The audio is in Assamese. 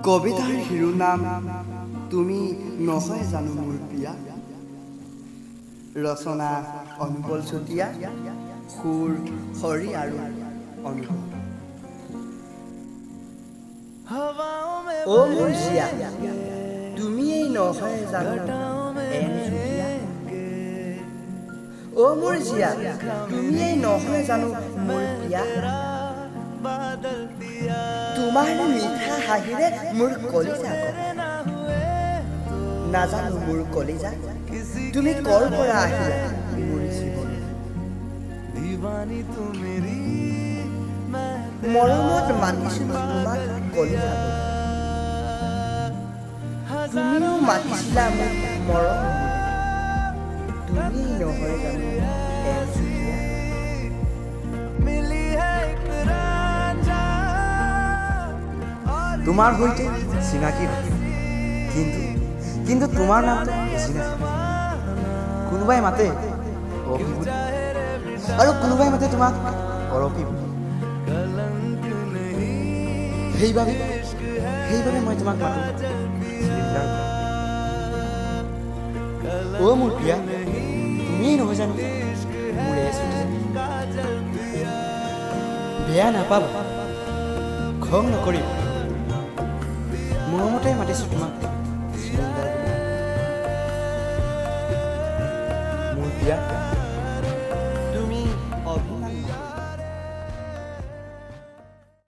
কবিতাৰ শিৰোনাম তুমি নহয় জানো মোৰ প্ৰিয়া। ৰচনা অনুপল চুতীয়া, সুৰ হৰি আৰু অনুপল। অ মোৰ জিয়া, তুমিয়েই নহয় জানো এন চুতীয়া। অ মোৰ জিয়া, তুমিয়েই নহয় জানো মোৰ প্ৰিয়া। তোমাৰ মিঠা হাঁহিৰে মোৰ কলিজা গঢ়ে, নাজানো মোৰ কলিজা তুমি কৰ পৰা আহিলা মোৰ জীৱনলৈ। মৰমত মাতিছিলো তোমাক কলিজা বুলি, তুমিও মাতিছিলা মোক মৰম বুলি। তুমি নহয় জানো এন চুতীয়া। তোমাৰ সৈতে চিনাকি কিন্তু তোমাৰ নামটো বুজি নাপায়। কোনোবাই মাতে অভি বুলি আৰু কোনোবাই মাতে তোমাক অৰপি বুলি। সেইবাবে মই তোমাক মাতো চিলিণ্ডাৰ বুলি। অ মোৰ প্ৰিয়া, তুমিয়েই নহয় জানো মোৰ এছ চুতীয়া। বেয়া নাপাবা, খং নকৰিবা, মৰমতে মাতিছোঁ তোমাক চিলিণ্ডাৰ বুলি। মোৰ প্ৰিয়া